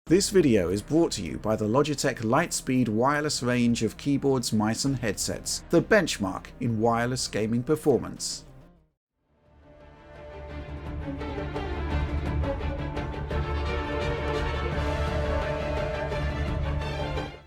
This video is brought to you by the Logitech Lightspeed wireless range of keyboards, mice and headsets, the benchmark in wireless gaming performance.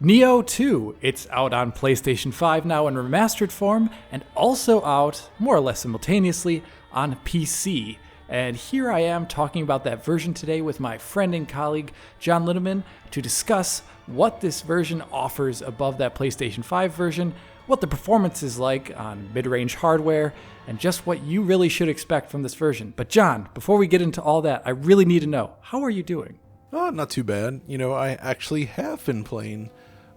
Nioh 2, it's out on PlayStation 5 now in remastered form, and also out, more or less simultaneously, on PC. And here I am talking about that version today with my friend and colleague, John Linneman, to discuss what this version offers above that PlayStation 5 version, what the performance is like on mid-range hardware, and just what you really should expect from this version. But John, before we get into all that, I really need to know, how are you doing? Oh, not too bad. I actually have been playing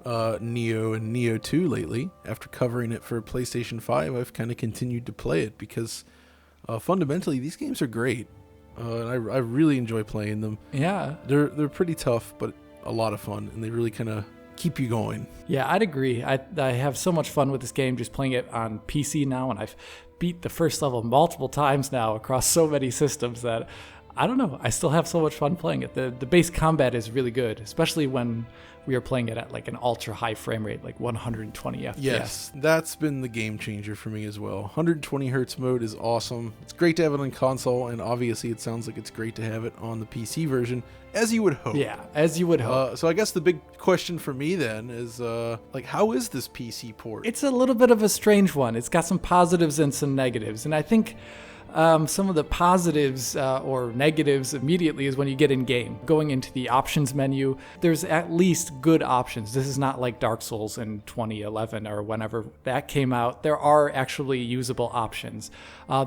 Nioh and Nioh 2 lately. After covering it for PlayStation 5, I've kind of continued to play it because fundamentally these games are great. And I really enjoy playing them. Yeah. They're pretty tough, but a lot of fun, and they really kind of keep you going. Yeah, I'd agree. I have so much fun with this game just playing it on PC now, and I've beat the first level multiple times now across so many systems that I don't know. I still have so much fun playing it. The base combat is really good, especially when we are playing it at like an ultra high frame rate, like 120 FPS. Yes, that's been the game changer for me as well. 120 hertz mode is awesome. It's great to have it on console, and obviously it sounds like it's great to have it on the PC version, as you would hope. Yeah, as you would hope. So I guess the big question for me then is, how is this PC port? It's a little bit of a strange one. It's got some positives and some negatives, and I think some of the positives or negatives immediately is when you get in game. Going into the options menu, there's at least good options. This is not like Dark Souls in 2011 or whenever that came out. There are actually usable options.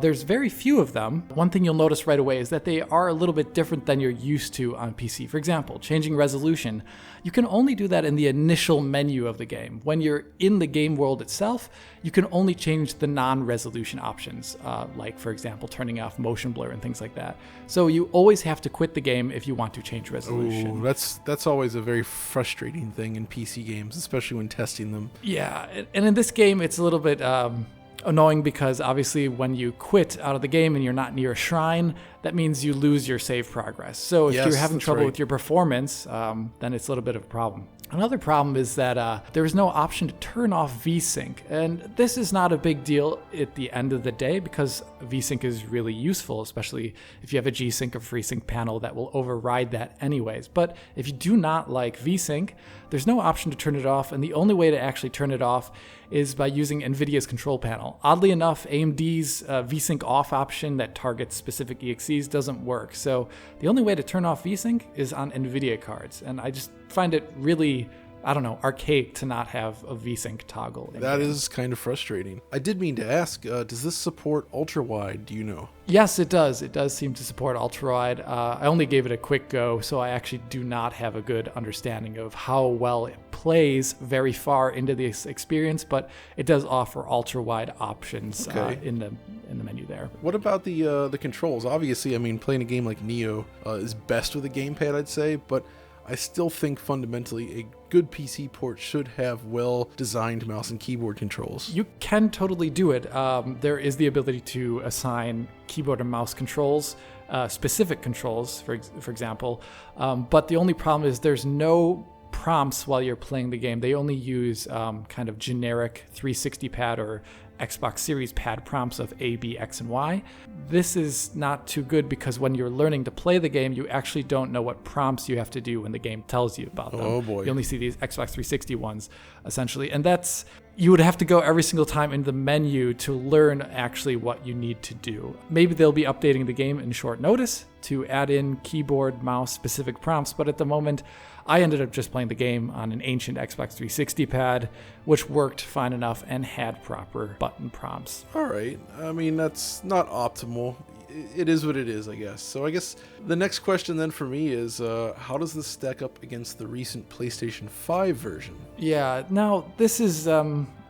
There's very few of them. One thing you'll notice right away is that they are a little bit different than you're used to on PC. For example, changing resolution. You can only do that in the initial menu of the game. When you're in the game world itself, you can only change the non-resolution options, like, for example, turning off motion blur and things like that. So you always have to quit the game if you want to change resolution. Ooh, that's always a very frustrating thing in PC games, especially when testing them. Yeah, and in this game, it's a little bit annoying because obviously when you quit out of the game and you're not near a shrine, that means you lose your save progress. So if you're having trouble with your performance, then it's a little bit of a problem. Another problem is that there is no option to turn off VSync, and this is not a big deal at the end of the day because VSync is really useful, especially if you have a G-Sync or FreeSync panel that will override that anyways. But if you do not like VSync, there's no option to turn it off, and the only way to actually turn it off is by using NVIDIA's control panel. Oddly enough, AMD's VSync off option that targets specific EXEs doesn't work, so the only way to turn off VSync is on NVIDIA cards, and I just find it really, archaic to not have a VSync toggle. That is kind of frustrating. I did mean to ask, does this support ultra-wide, do you know? Yes, it does. It does seem to support ultra-wide. I only gave it a quick go, so I actually do not have a good understanding of how well it plays very far into this experience, but it does offer ultra-wide options in the menu there. What about the controls? Obviously, playing a game like Nioh is best with a gamepad, I'd say, but I still think fundamentally a good PC port should have well-designed mouse and keyboard controls. You can totally do it. There is the ability to assign keyboard and mouse controls, specific controls, for example. But the only problem is there's no prompts while you're playing the game. They only use kind of generic 360 pad or Xbox Series pad prompts of A, B, X, and Y. This is not too good because when you're learning to play the game, you actually don't know what prompts you have to do when the game tells you about them. Oh boy. You only see these Xbox 360 ones, essentially. And you would have to go every single time in the menu to learn actually what you need to do. Maybe they'll be updating the game in short notice to add in keyboard, mouse specific prompts, but at the moment, I ended up just playing the game on an ancient Xbox 360 pad, which worked fine enough and had proper button prompts. All right. That's not optimal. It is what it is, I guess. So I guess the next question then for me is, how does this stack up against the recent PlayStation 5 version? Yeah, now this is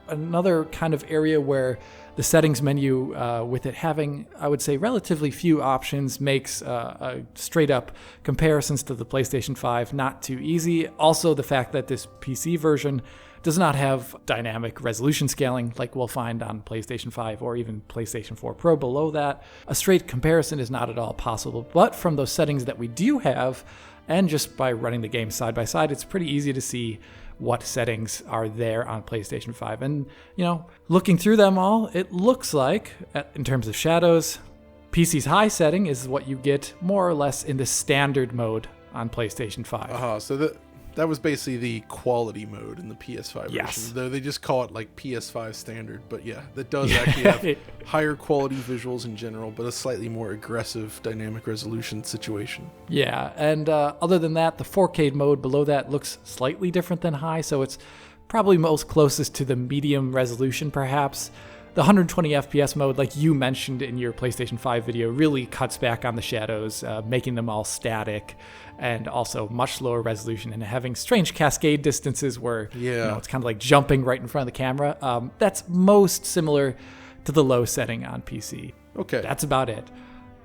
another kind of area where the settings menu, with it having, I would say, relatively few options, makes a straight up comparisons to the PlayStation 5 not too easy. Also, the fact that this PC version does not have dynamic resolution scaling like we'll find on PlayStation 5 or even PlayStation 4 Pro below that. A straight comparison is not at all possible, but from those settings that we do have, And just by running the game side by side, it's pretty easy to see what settings are there on PlayStation 5. And, looking through them all, it looks like, in terms of shadows, PC's high setting is what you get more or less in the standard mode on PlayStation 5. So that was basically the quality mode in the PS5 version. Though they just call it like PS5 standard. But yeah, that does actually have higher quality visuals in general, but a slightly more aggressive dynamic resolution situation. Yeah, and other than that, the 4K mode below that looks slightly different than high, so it's probably most closest to the medium resolution perhaps. The 120 FPS mode, like you mentioned in your PlayStation 5 video, really cuts back on the shadows, making them all static, and also much lower resolution and having strange cascade distances where it's kind of like jumping right in front of the camera. That's most similar to the low setting on PC. Okay. That's about it.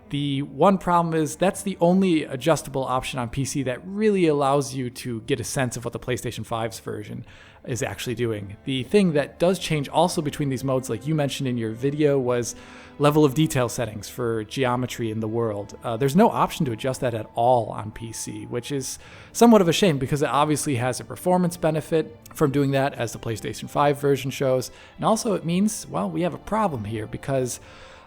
The one problem is that's the only adjustable option on PC that really allows you to get a sense of what the PlayStation 5's version is actually doing. The thing that does change also between these modes, like you mentioned in your video, was level of detail settings for geometry in the world. There's no option to adjust that at all on PC, which is somewhat of a shame because it obviously has a performance benefit from doing that, as the PlayStation 5 version shows. And also it means, well, we have a problem here because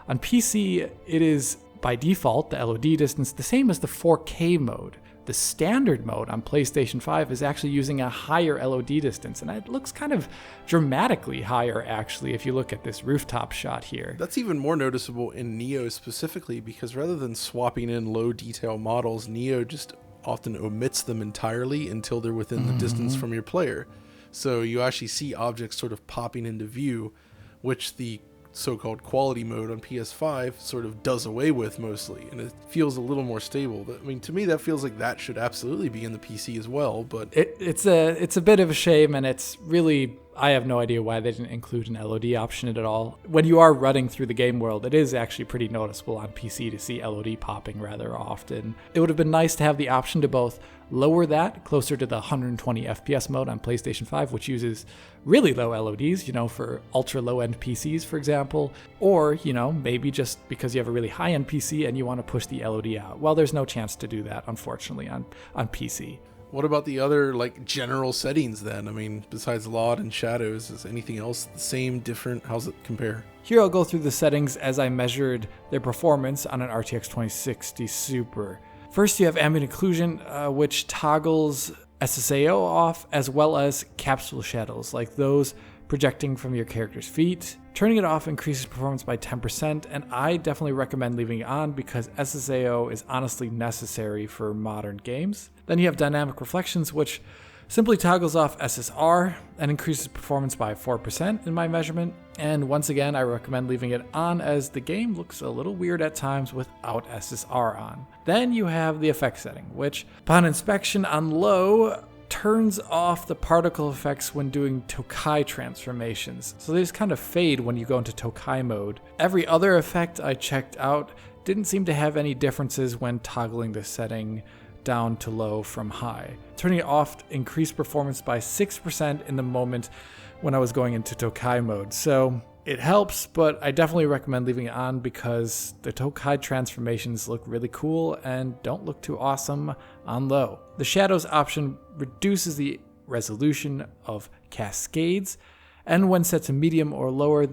on PC it is by default, the LOD distance, the same as the 4K mode. The standard mode on PlayStation 5 is actually using a higher LOD distance, and it looks kind of dramatically higher, actually, if you look at this rooftop shot here. That's even more noticeable in Nioh specifically, because rather than swapping in low detail models, Nioh just often omits them entirely until they're within the distance from your player. So you actually see objects sort of popping into view, which the so-called quality mode on PS5 sort of does away with mostly, and it feels a little more stable. I mean, to me, that feels like that should absolutely be in the PC as well, but it's a bit of a shame, and it's really, I have no idea why they didn't include an LOD option at all. When you are running through the game world, it is actually pretty noticeable on PC to see LOD popping rather often. It would have been nice to have the option to both lower that closer to the 120 FPS mode on PlayStation 5, which uses really low LODs, for ultra low-end PCs, for example, or, maybe just because you have a really high-end PC and you want to push the LOD out. Well, there's no chance to do that, unfortunately, on PC. What about the other, general settings then? I mean, besides LOD and shadows, is anything else the same, different? How's it compare? Here I'll go through the settings as I measured their performance on an RTX 2060 Super. First, you have ambient occlusion, which toggles SSAO off, as well as capsule shadows, like those projecting from your character's feet. Turning it off increases performance by 10%, and I definitely recommend leaving it on because SSAO is honestly necessary for modern games. Then you have dynamic reflections, which simply toggles off SSR and increases performance by 4% in my measurement. And once again, I recommend leaving it on as the game looks a little weird at times without SSR on. Then you have the effect setting, which upon inspection on low, turns off the particle effects when doing Tokai transformations. So they just kind of fade when you go into Tokai mode. Every other effect I checked out didn't seem to have any differences when toggling the setting down to low from high. Turning it off increased performance by 6% in the moment when I was going into Tokai mode. So it helps, but I definitely recommend leaving it on because the Tokai transformations look really cool and don't look too awesome on low. The shadows option reduces the resolution of cascades, and when set to medium or lower,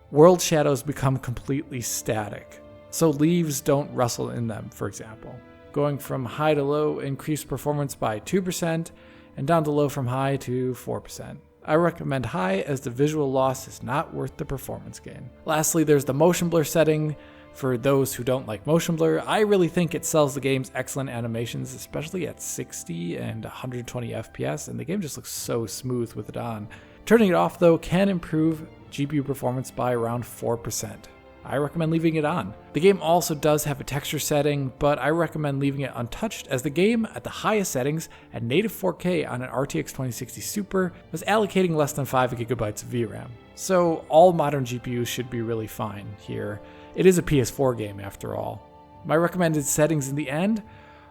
world shadows become completely static. So leaves don't rustle in them, for example. Going from high to low increased performance by 2%, and down to low from high to 4%. I recommend high as the visual loss is not worth the performance gain. Lastly, there's the motion blur setting. For those who don't like motion blur, I really think it sells the game's excellent animations, especially at 60 and 120 FPS, and the game just looks so smooth with it on. Turning it off, though, can improve GPU performance by around 4%. I recommend leaving it on. The game also does have a texture setting, but I recommend leaving it untouched as the game at the highest settings at native 4K on an RTX 2060 Super was allocating less than 5 GB of VRAM. So all modern GPUs should be really fine here. It is a PS4 game after all. My recommended settings in the end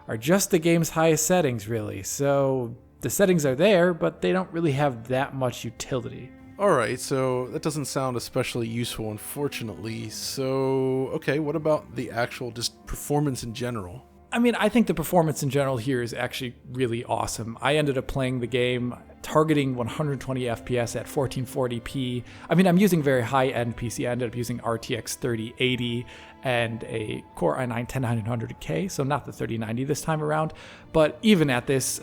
are just the game's highest settings really, so the settings are there, but they don't really have that much utility. Alright, so that doesn't sound especially useful, unfortunately. So, okay, what about the actual just performance in general? I mean, I think the performance in general here is actually really awesome. I ended up playing the game targeting 120 FPS at 1440p. I mean, I'm using very high-end PC. I ended up using RTX 3080 and a Core i9-10900K, so not the 3090 this time around. But even at this,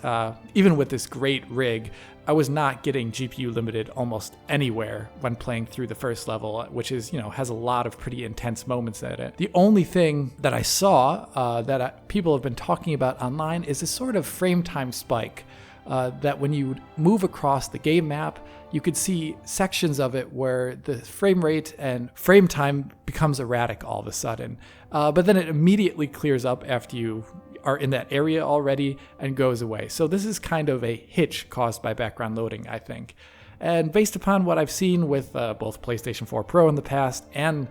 even with this great rig, I was not getting GPU limited almost anywhere when playing through the first level, which is, has a lot of pretty intense moments in it. The only thing that I saw that people have been talking about online is this sort of frame time spike. That when you move across the game map, you could see sections of it where the frame rate and frame time becomes erratic all of a sudden. But then it immediately clears up after you are in that area already and goes away. So this is kind of a hitch caused by background loading, I think. And based upon what I've seen with both PlayStation 4 Pro in the past and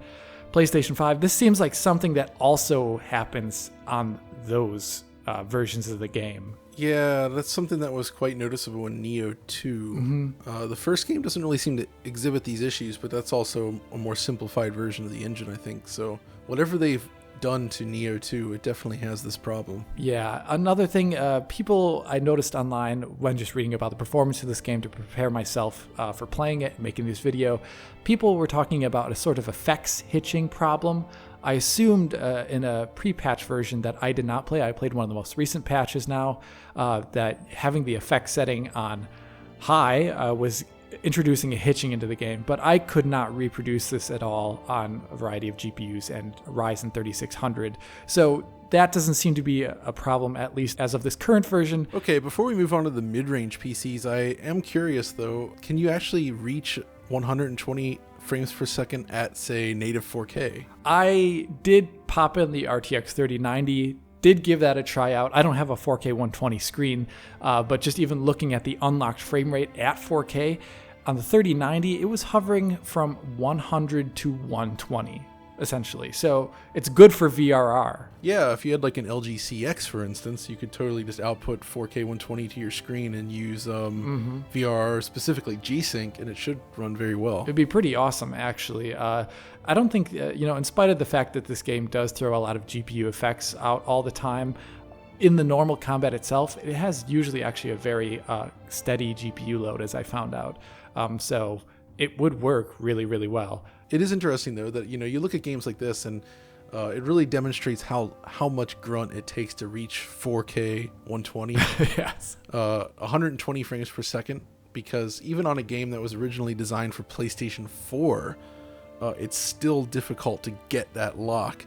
PlayStation 5, this seems like something that also happens on those versions of the game. Yeah, that's something that was quite noticeable in Nioh 2. The first game doesn't really seem to exhibit these issues, but that's also a more simplified version of the engine, I think. So whatever they've done to Nioh 2, it definitely has this problem. Yeah, another thing, people I noticed online when just reading about the performance of this game to prepare myself for playing it and making this video, people were talking about a sort of effects hitching problem. I assumed in a pre-patch version that I did not play. I played one of the most recent patches now, that having the effect setting on high was introducing a hitching into the game, but I could not reproduce this at all on a variety of GPUs and Ryzen 3600. So that doesn't seem to be a problem, at least as of this current version. Okay, before we move on to the mid-range PCs, I am curious though, can you actually reach 120 frames per second at, say, native 4K? I did pop in the RTX 3090, did give that a try out. I don't have a 4K 120 screen, but just even looking at the unlocked frame rate at 4K, on the 3090, it was hovering from 100 to 120, essentially. So it's good for VRR. Yeah, if you had like an LG CX, for instance, you could totally just output 4K 120 to your screen and use VRR, specifically G-Sync, and it should run very well. It'd be pretty awesome, actually. I don't think, in spite of the fact that this game does throw a lot of GPU effects out all the time, in the normal combat itself, it has usually actually a very steady GPU load, as I found out. So it would work really, really well. It is interesting, though, that, you look at games like this and it really demonstrates how much grunt it takes to reach 4K 120. Yes. 120 frames per second, because even on a game that was originally designed for PlayStation 4, it's still difficult to get that lock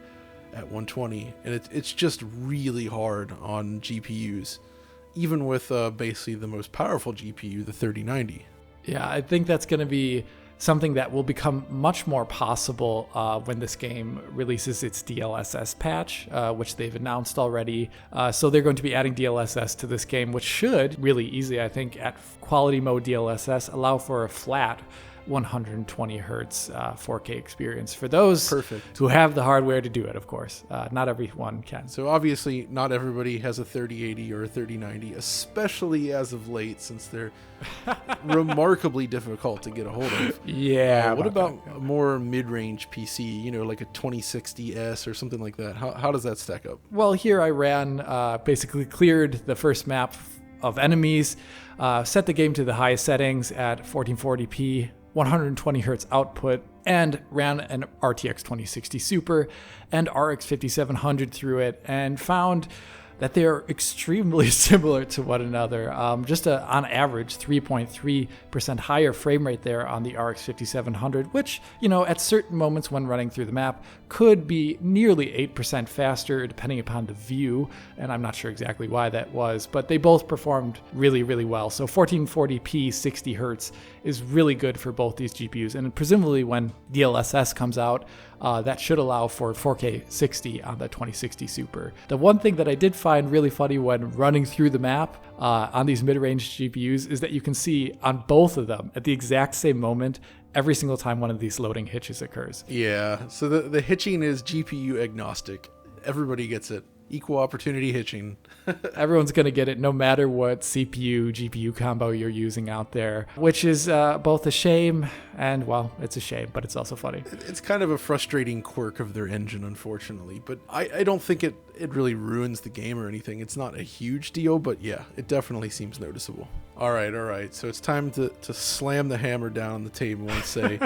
at 120. And it's just really hard on GPUs, even with basically the most powerful GPU, the 3090. Yeah, I think that's going to be something that will become much more possible when this game releases its DLSS patch, which they've announced already. So they're going to be adding DLSS to this game, which should really easily, I think, at quality mode DLSS, allow for a flat 120 hertz 4K experience for those who have the hardware to do it, of course. Not everyone can. So obviously not everybody has a 3080 or a 3090, especially as of late, since they're remarkably difficult to get a hold of. Yeah. What about a more mid-range PC, like a 2060S or something like that? How does that stack up? Well, here I ran, basically cleared the first map of enemies, set the game to the highest settings at 1440p, 120 hertz output, and ran an RTX 2060 Super and RX 5700 through it, and found that they are extremely similar to one another. Just on average, 3.3% higher frame rate there on the RX 5700, which, at certain moments when running through the map could be nearly 8% faster depending upon the view, and I'm not sure exactly why that was, but they both performed really, really well. So 1440p 60 hertz is really good for both these GPUs, and presumably when DLSS comes out, that should allow for 4K 60 on the 2060 Super. The one thing that I did find really funny when running through the map on these mid-range GPUs is that you can see on both of them at the exact same moment every single time one of these loading hitches occurs. Yeah, so the hitching is GPU agnostic. Everybody gets it. Equal opportunity hitching. Everyone's going to get it no matter what CPU, GPU combo you're using out there, which is both a shame and, well, it's a shame, but it's also funny. It's kind of a frustrating quirk of their engine, unfortunately, but I don't think it really ruins the game or anything. It's not a huge deal, but yeah, it definitely seems noticeable. All right. So it's time to slam the hammer down on the table and say,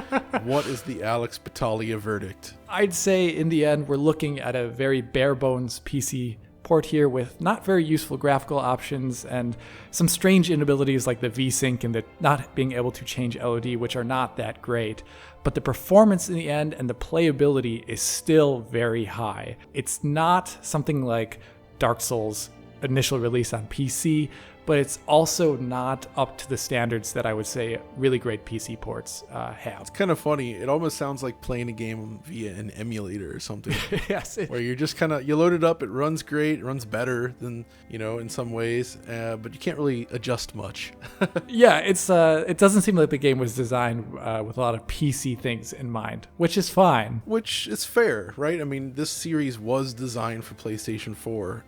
what is the Alex Battaglia verdict? I'd say in the end, we're looking at a very bare bones PC port here with not very useful graphical options and some strange inabilities like the VSync and the not being able to change LOD, which are not that great. But the performance in the end and the playability is still very high. It's not something like Dark Souls' initial release on PC, but it's also not up to the standards that I would say really great PC ports have. It's kind of funny. It almost sounds like playing a game via an emulator or something. Yes. Where you're just you load it up, it runs great, it runs better than, in some ways, but you can't really adjust much. Yeah, it doesn't seem like the game was designed with a lot of PC things in mind, which is fine. Which is fair, right? I mean, this series was designed for PlayStation 4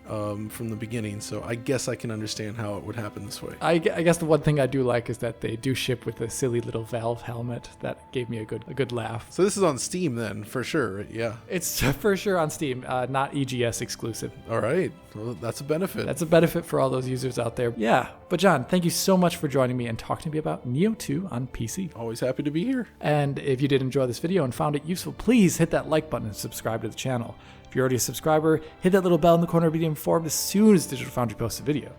from the beginning, so I guess I can understand how it would happen this way. I guess the one thing I do like is that they do ship with a silly little Valve helmet. That gave me a good laugh. So this is on Steam then, for sure, right? Yeah. It's for sure on Steam, not EGS exclusive. All right. Well, that's a benefit. That's a benefit for all those users out there. Yeah. But John, thank you so much for joining me and talking to me about Nioh 2 on PC. Always happy to be here. And if you did enjoy this video and found it useful, please hit that like button and subscribe to the channel. If you're already a subscriber, hit that little bell in the corner to be informed as soon as Digital Foundry posts a video.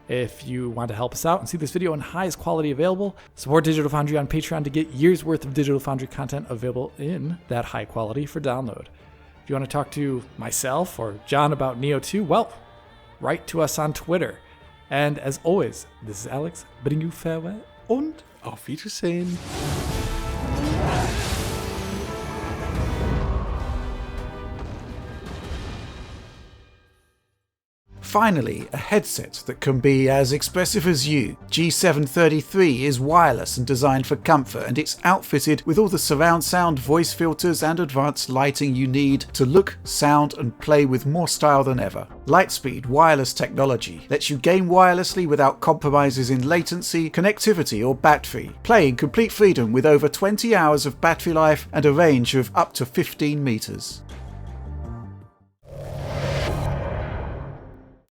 If you want to help us out and see this video in highest quality available, support Digital Foundry on Patreon to get years worth of Digital Foundry content available in that high quality for download. If you want to talk to myself or John about Nioh 2, well, write to us on Twitter. And as always, this is Alex bidding you farewell und auf Wiedersehen. Finally, a headset that can be as expressive as you. G733 is wireless and designed for comfort, and it's outfitted with all the surround sound, voice filters and advanced lighting you need to look, sound and play with more style than ever. Lightspeed wireless technology lets you game wirelessly without compromises in latency, connectivity or battery. Play in complete freedom with over 20 hours of battery life and a range of up to 15 meters.